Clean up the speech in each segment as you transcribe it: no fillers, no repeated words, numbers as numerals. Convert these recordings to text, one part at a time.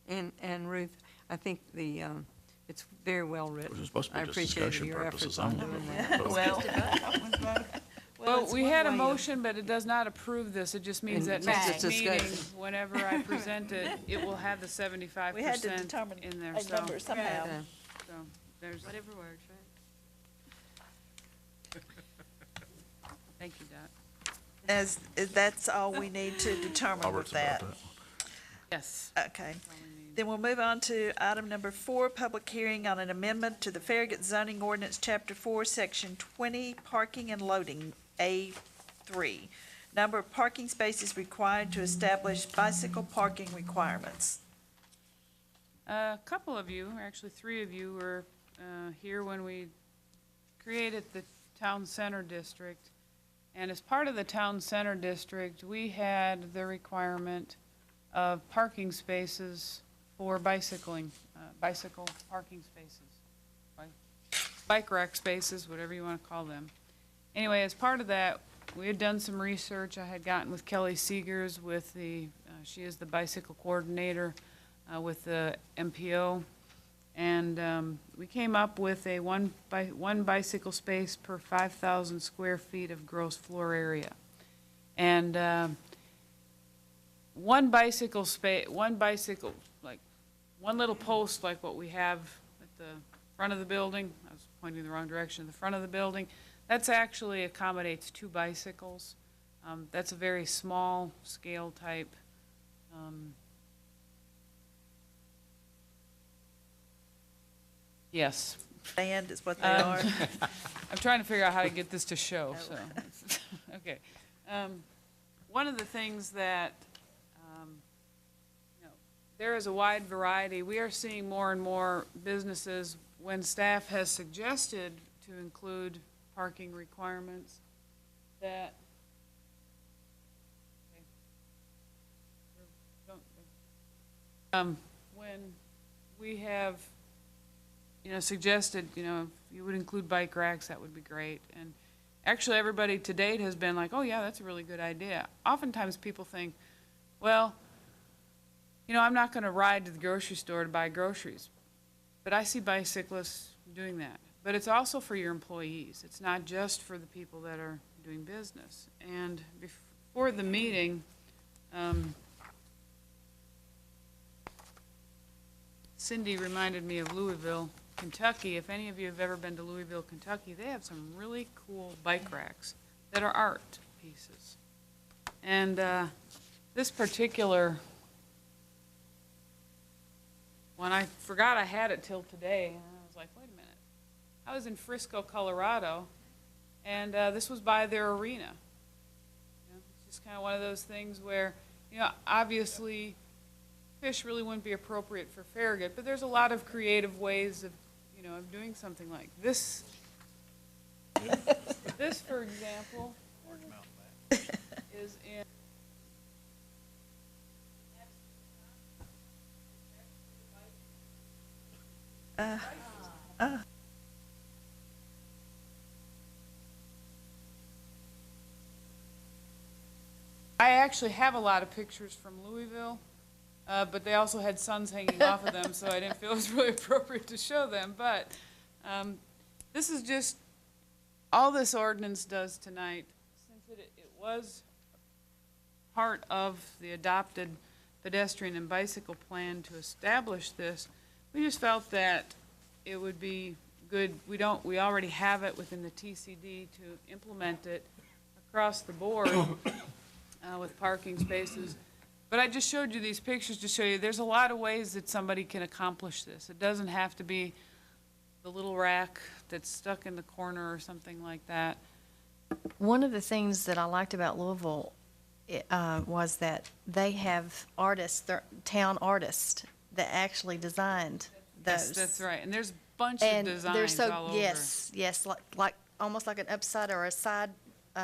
And Ruth, I think it's very well written. It was supposed to be I just appreciate discussion your efforts purposes on only. doing that. Well, it's we one had a way of- motion, but it does not approve this. It just means And that it's next just meeting, discussion. whenever I present it, it will have the 75% We had to determine in there, a so, number somehow. Yeah. so there's, Whatever works, right? thank you, Dot. That's all we need to determine with Robert's about that. that. Yes. Okay. Then we'll move on to item number 4, public hearing on an amendment to the Farragut zoning ordinance, chapter 4, section 20, parking and loading, A3. Number of parking spaces required to establish bicycle parking requirements. A couple of you, actually 3 of you, were here when we created the town center district. And as part of the town center district, we had the requirement of parking spaces for bicycling, bicycle parking spaces, bike rack spaces, whatever you want to call them. Anyway, as part of that, we had done some research. I had gotten with Kelly Seegers with she is the bicycle coordinator with the MPO. And we came up with a one bicycle space per 5,000 square feet of gross floor area. And one bicycle, like one little post like what we have at the front of the building, I was pointing the wrong direction, the front of the building, that's actually accommodates 2 bicycles. That's a very small scale type. Yes. Band is what they are. I'm trying to figure out how to get this to show, so, okay. One of the things that, there is a wide variety. We are seeing more and more businesses, when staff has suggested to include parking requirements, that, when we have suggested, if you would include bike racks, that would be great. And actually, everybody to date has been like, oh yeah, that's a really good idea. Oftentimes people think, well, I'm not going to ride to the grocery store to buy groceries. But I see bicyclists doing that. But it's also for your employees. It's not just for the people that are doing business. And before the meeting, Cindy reminded me of Louisville, Kentucky. If any of you have ever been to Louisville, Kentucky, they have some really cool bike racks that are art pieces. And this particular one, I forgot I had it till today, and I was like, wait a minute. I was in Frisco, Colorado, and this was by their arena. It's just kind of one of those things where, obviously, fish really wouldn't be appropriate for Farragut, but there's a lot of creative ways of, of doing something like this. This, for example, is in. I actually have a lot of pictures from Louisville, but they also had suns hanging off of them, so I didn't feel it was really appropriate to show them. But this is just all this ordinance does tonight, since it was part of the adopted pedestrian and bicycle plan to establish this. We just felt that it would be good. We already have it within the TCD to implement it across the board with parking spaces. But I just showed you these pictures to show you there's a lot of ways that somebody can accomplish this. It doesn't have to be the little rack that's stuck in the corner or something like that. One of the things that I liked about Louisville was that they have artists, they're town artists, that actually designed those. That's right. And there's a bunch And of they're designs so, all over. yes, like almost like an upside or a side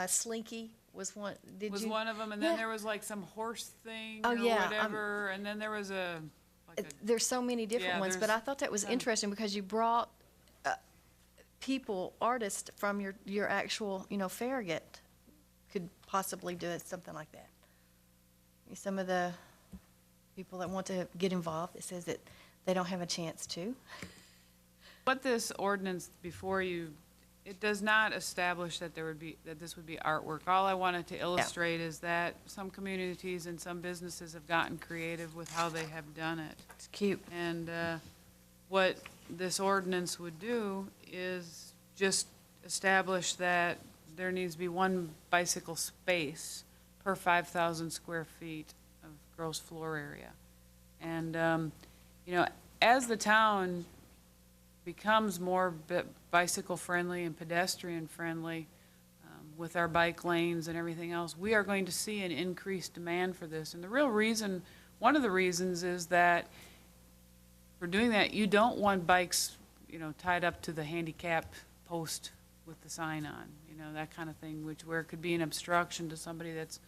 slinky was one. Was one of them, and then Yeah. there was like some horse thing Oh, or yeah, whatever, and then there was There's so many different Yeah, ones, but there's I thought that was some. interesting because you brought people, artists from your actual, Farragut could possibly do it, something like that. Some of the people that want to get involved. It says that they don't have a chance to. What this ordinance before you, it does not establish that that this would be artwork. All I wanted to illustrate is that some communities and some businesses have gotten creative with how they have done it. It's cute. And what this ordinance would do is just establish that there needs to be one bicycle space per 5,000 square feet of gross floor area. And, as the town becomes more bicycle-friendly and pedestrian-friendly with our bike lanes and everything else, we are going to see an increased demand for this. And the real reason, one of the reasons is that for doing that, you don't want bikes, tied up to the handicap post with the sign on, that kind of thing, where it could be an obstruction to somebody that's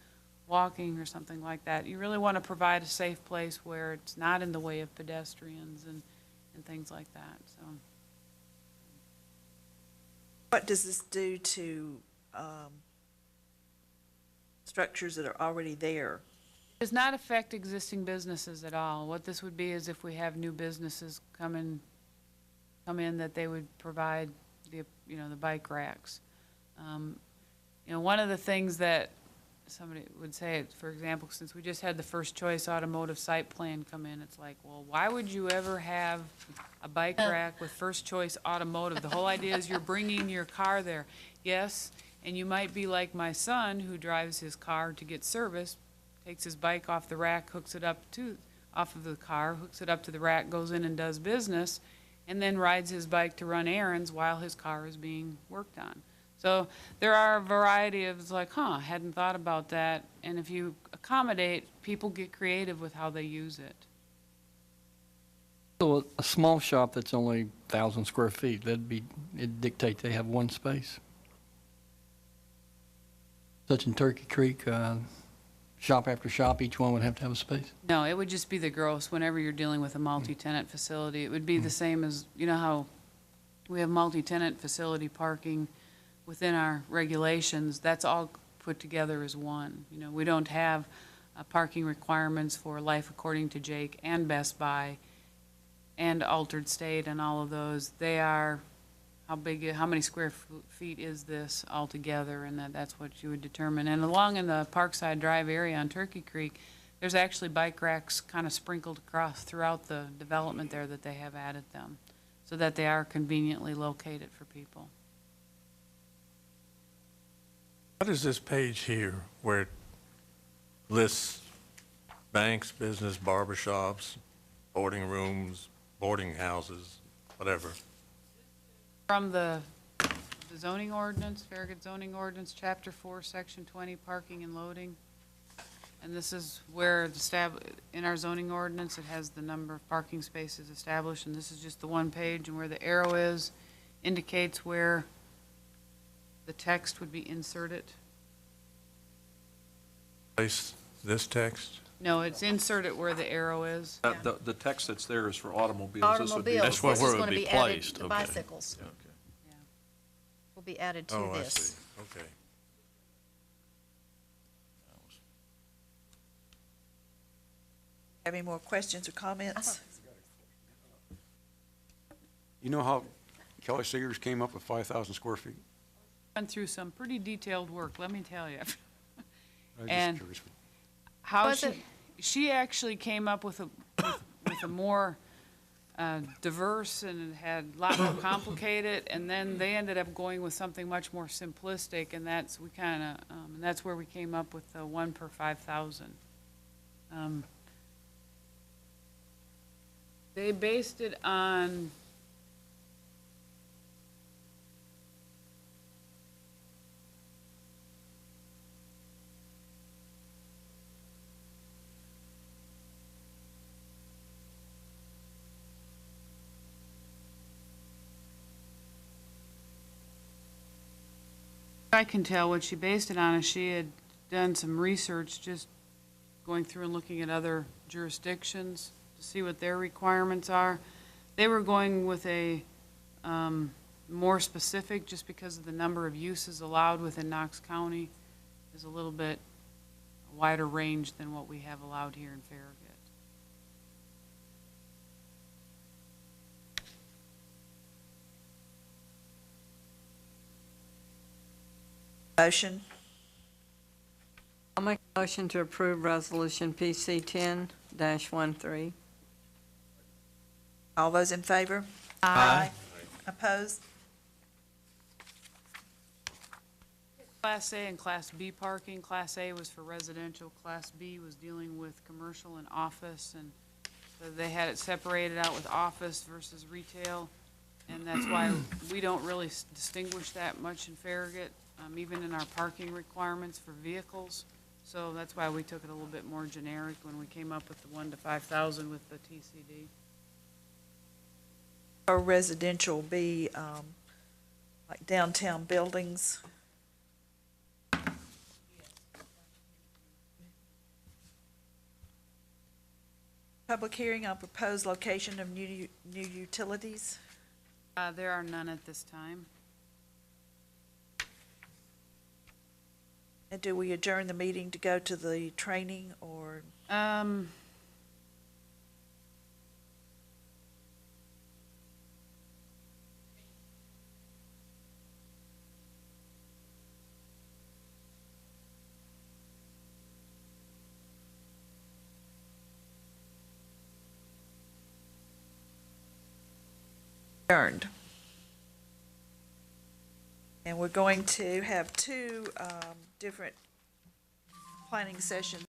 walking or something like that. You really want to provide a safe place where it's not in the way of pedestrians and things like that, so. What does this do to structures that are already there? Does not affect existing businesses at all. What this would be is if we have new businesses come in, that they would provide the bike racks. One of the things that somebody would say, for example, since we just had the First Choice Automotive site plan come in, it's like, well, why would you ever have a bike rack with First Choice Automotive? The whole idea is you're bringing your car there. Yes, and you might be like my son who drives his car to get service, takes his bike off the rack, hooks it up off of the car, hooks it up to the rack, goes in and does business, and then rides his bike to run errands while his car is being worked on. So there are a variety of, it's like, I hadn't thought about that. And if you accommodate, people get creative with how they use it. So a small shop that's only 1,000 square feet, it'd dictate they have one space. Such in Turkey Creek, shop after shop, each one would have to have a space. No, it would just be the gross. Whenever you're dealing with a multi-tenant facility, it would be the same as, how we have multi-tenant facility parking within our regulations. That's all put together as one. We don't have parking requirements for Life According to Jake and Best Buy and Altered State and all of those. They are, how many square feet is this altogether, and that's what you would determine. And along in the Parkside Drive area on Turkey Creek, there's actually bike racks kind of sprinkled across throughout the development there that they have added them, so that they are conveniently located for people. What is this page here where it lists banks, business, barbershops, boarding rooms, boarding houses, whatever? From the zoning ordinance, Farragut zoning ordinance, chapter 4, section 20, parking and loading. And this is where in our zoning ordinance, it has the number of parking spaces established, and this is just the one page, and where the arrow is indicates where the text would be inserted. Place this text? No, it's inserted where the arrow is. The text that's there is for automobiles. This would be- Automobiles, That's where this is it would going to be be added, placed, the okay. bicycles Okay. Yeah. will be added to Oh, I this. see, okay. Have any more questions or comments? You know how Kelly Seegers came up with 5,000 square feet? Went through some pretty detailed work, let me tell you. I was And- just curious. How Was it- she actually came up with a more diverse, and it had a lot more complicated, and then they ended up going with something much more simplistic, and that's and that's where we came up with the 1 per 5,000. They based it on I can tell what she based it on is she had done some research, just going through and looking at other jurisdictions to see what their requirements are. They were going with a more specific, just because of the number of uses allowed within Knox County is a little bit wider range than what we have allowed here in Farragut. Motion. I'll make a motion to approve Resolution PC 10-13. All those in favor? Aye. Opposed? Class A and Class B parking. Class A was for residential, Class B was dealing with commercial and office, and so they had it separated out with office versus retail, and that's why we don't really distinguish that much in Farragut, even in our parking requirements for vehicles. So that's why we took it a little bit more generic when we came up with the 1 to 5,000 with the TCD. Or residential be, like downtown buildings? Public hearing on proposed location of new utilities. There are none at this time. And do we adjourn the meeting to go to the training, or? Adjourned. And we're going to have two different planning sessions